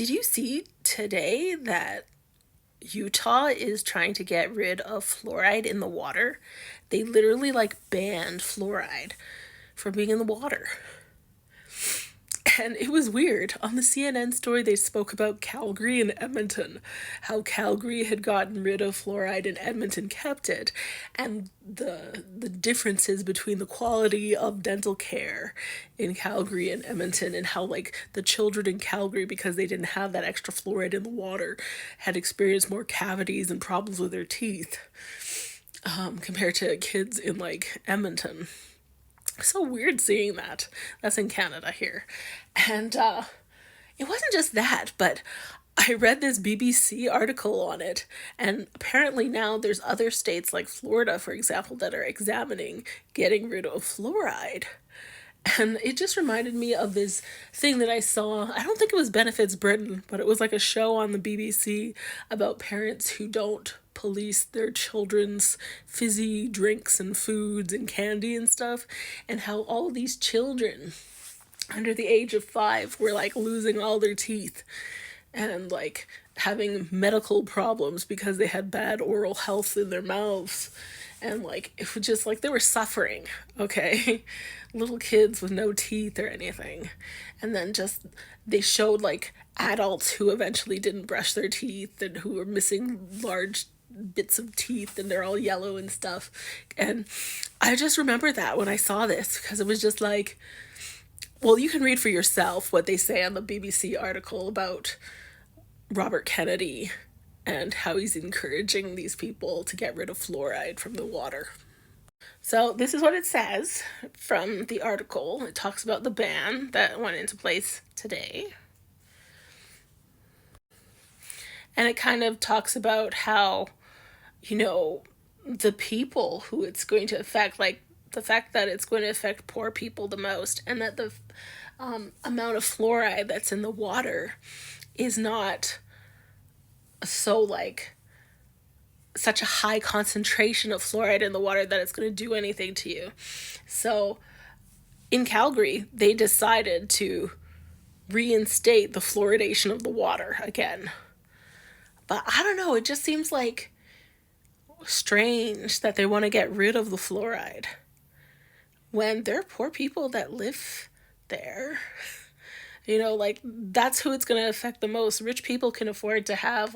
Did you see today that Utah is trying to get rid of fluoride in the water? They literally banned fluoride from being in the water. And it was weird. On the CNN story, they spoke about Calgary and Edmonton, how Calgary had gotten rid of fluoride and Edmonton kept it, and the differences between the quality of dental care in Calgary and Edmonton, and how the children in Calgary, because they didn't have that extra fluoride in the water, had experienced more cavities and problems with their teeth compared to kids in Edmonton. So weird seeing that. That's in Canada here. And it wasn't just that, but I read this BBC article on it, and apparently now there's other states like Florida, for example, that are examining getting rid of fluoride. And it just reminded me of this thing that I saw. I don't think it was Benefits Britain, but it was like a show on the BBC about parents who don't police their children's fizzy drinks and foods and candy and stuff, and how all these children under the age of 5 were losing all their teeth and having medical problems because they had bad oral health in their mouths. And it was just they were suffering, okay? Little kids with no teeth or anything. And then just they showed adults who eventually didn't brush their teeth and who were missing large bits of teeth, and they're all yellow and stuff. And I just remember that when I saw this, because it was just well, you can read for yourself what they say on the BBC article about Robert Kennedy and how he's encouraging these people to get rid of fluoride from the water. So this is what it says from the article. It talks about the ban that went into place today. And it kind of talks about how, the people who it's going to affect, the fact that it's going to affect poor people the most, and that the amount of fluoride that's in the water is not so such a high concentration of fluoride in the water that it's going to do anything to you. So in Calgary, they decided to reinstate the fluoridation of the water again. But I don't know, it just seems strange that they want to get rid of the fluoride when there are poor people that live there. That's who it's going to affect the most. Rich people can afford to have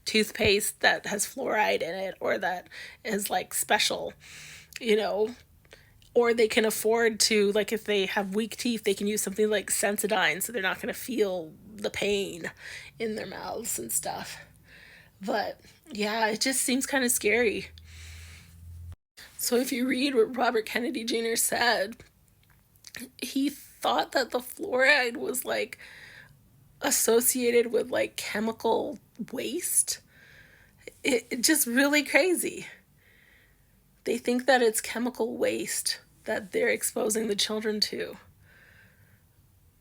toothpaste that has fluoride in it, or that is special, or they can afford to, if they have weak teeth, they can use something like Sensodyne, so they're not going to feel the pain in their mouths and stuff. But yeah, it just seems kind of scary. So if you read what Robert Kennedy Jr. said, he thought that the fluoride was associated with chemical waste. It just really crazy. They think that it's chemical waste that they're exposing the children to,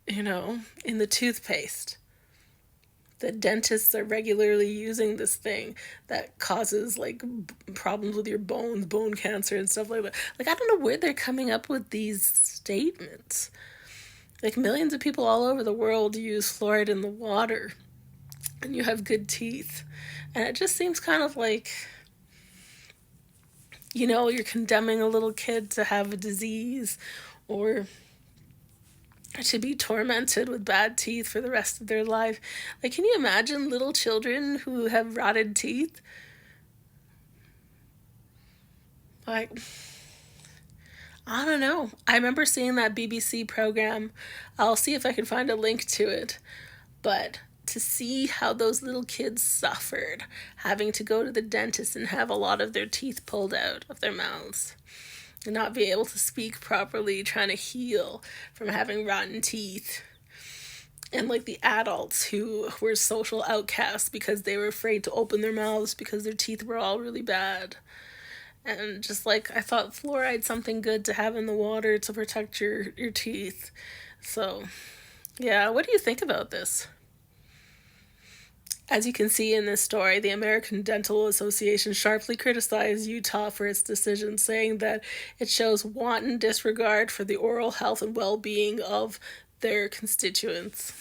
in the toothpaste. The dentists are regularly using this thing that causes problems with your bones, bone cancer and stuff like that. I don't know where they're coming up with these statements. Millions of people all over the world use fluoride in the water, and you have good teeth. And it just seems kind of you're condemning a little kid to have a disease, or to be tormented with bad teeth for the rest of their life. Can you imagine little children who have rotted teeth? I don't know. I remember seeing that BBC program. I'll see if I can find a link to it. But to see how those little kids suffered having to go to the dentist and have a lot of their teeth pulled out of their mouths, and not be able to speak properly, trying to heal from having rotten teeth. And the adults who were social outcasts because they were afraid to open their mouths because their teeth were all really bad. And just I thought fluoride's something good to have in the water to protect your teeth. So yeah, what do you think about this? As you can see in this story, the American Dental Association sharply criticized Utah for its decision, saying that it shows wanton disregard for the oral health and well-being of their constituents.